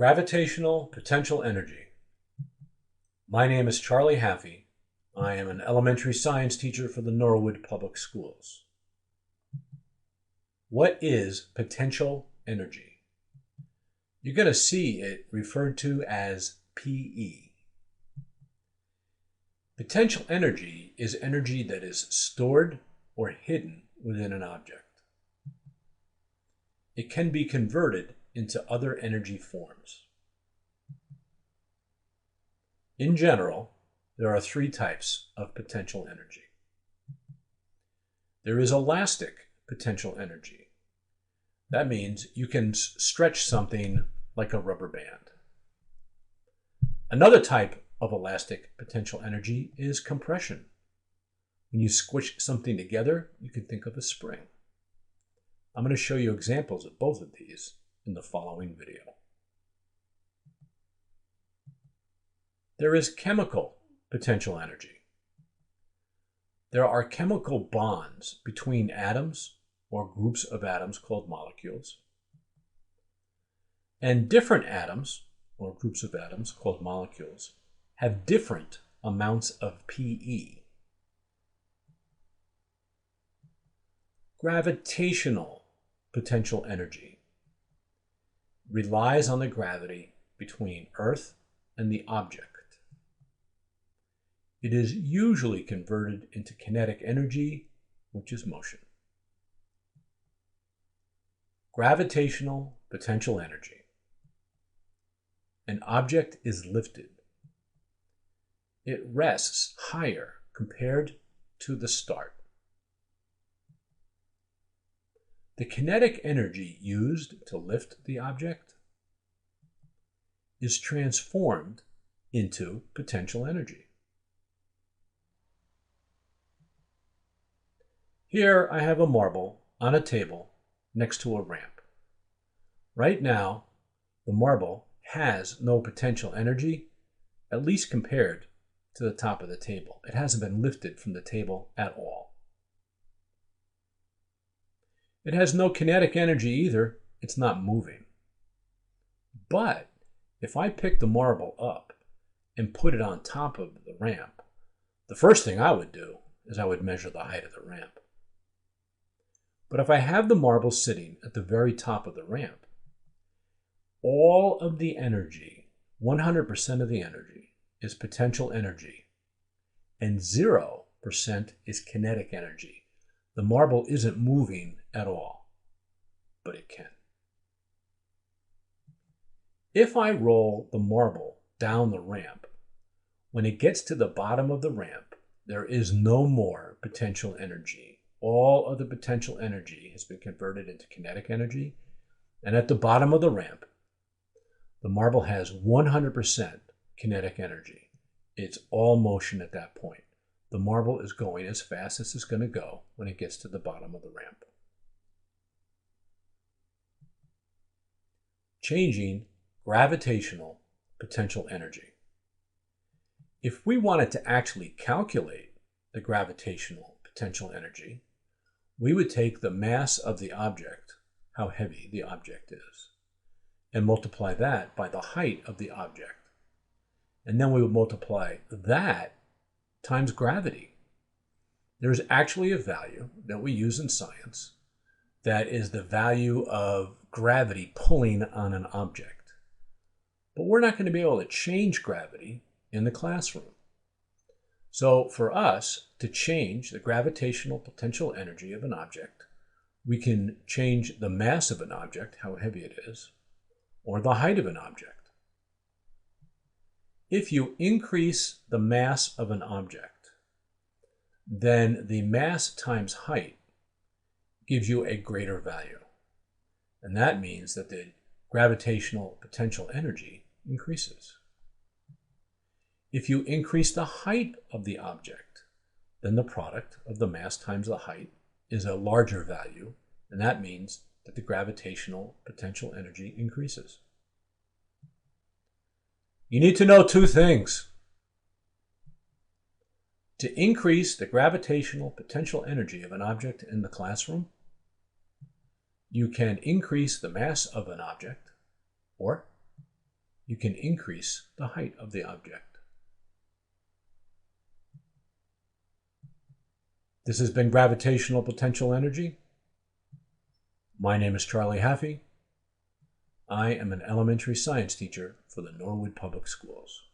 Gravitational potential energy. My name is Charlie Haffey. I am an elementary science teacher for the Norwood Public Schools. What is potential energy? You're going to see it referred to as PE. Potential energy is energy that is stored or hidden within an object. It can be converted into other energy forms. In general, there are three types of potential energy. There is elastic potential energy. That means you can stretch something like a rubber band. Another type of elastic potential energy is compression. When you squish something together, you can think of a spring. I'm going to show you examples of both of these in the following video. There is chemical potential energy. There are chemical bonds between atoms or groups of atoms called molecules. And different atoms or groups of atoms called molecules have different amounts of PE. Gravitational potential energy relies on the gravity between Earth and the object. It is usually converted into kinetic energy, which is motion. Gravitational potential energy. An object is lifted. It rests higher compared to the start. The kinetic energy used to lift the object is transformed into potential energy. Here I have a marble on a table next to a ramp. Right now, the marble has no potential energy, at least compared to the top of the table. It hasn't been lifted from the table at all. It has no kinetic energy either. It's not moving. But if I pick the marble up and put it on top of the ramp, the first thing I would do is I would measure the height of the ramp. But if I have the marble sitting at the very top of the ramp, all of the energy, 100% of the energy, is potential energy, and 0% is kinetic energy. The marble isn't moving at all, but it can. If I roll the marble down the ramp, when it gets to the bottom of the ramp, there is no more potential energy. All of the potential energy has been converted into kinetic energy, and at the bottom of the ramp, the marble has 100% kinetic energy. It's all motion at that point. The marble is going as fast as it's going to go when it gets to the bottom of the ramp. Changing gravitational potential energy. If we wanted to actually calculate the gravitational potential energy, we would take the mass of the object, how heavy the object is, and multiply that by the height of the object. And then we would multiply that times gravity. There's actually a value that we use in science that is the value of gravity pulling on an object. But we're not going to be able to change gravity in the classroom. So for us to change the gravitational potential energy of an object, we can change the mass of an object, how heavy it is, or the height of an object. If you increase the mass of an object, then the mass times height gives you a greater value. And that means that the gravitational potential energy increases. If you increase the height of the object, then the product of the mass times the height is a larger value, and that means that the gravitational potential energy increases. You need to know two things. To increase the gravitational potential energy of an object in the classroom, you can increase the mass of an object, or you can increase the height of the object. This has been Gravitational Potential Energy. My name is Charlie Haffey. I am an elementary science teacher for the Norwood Public Schools.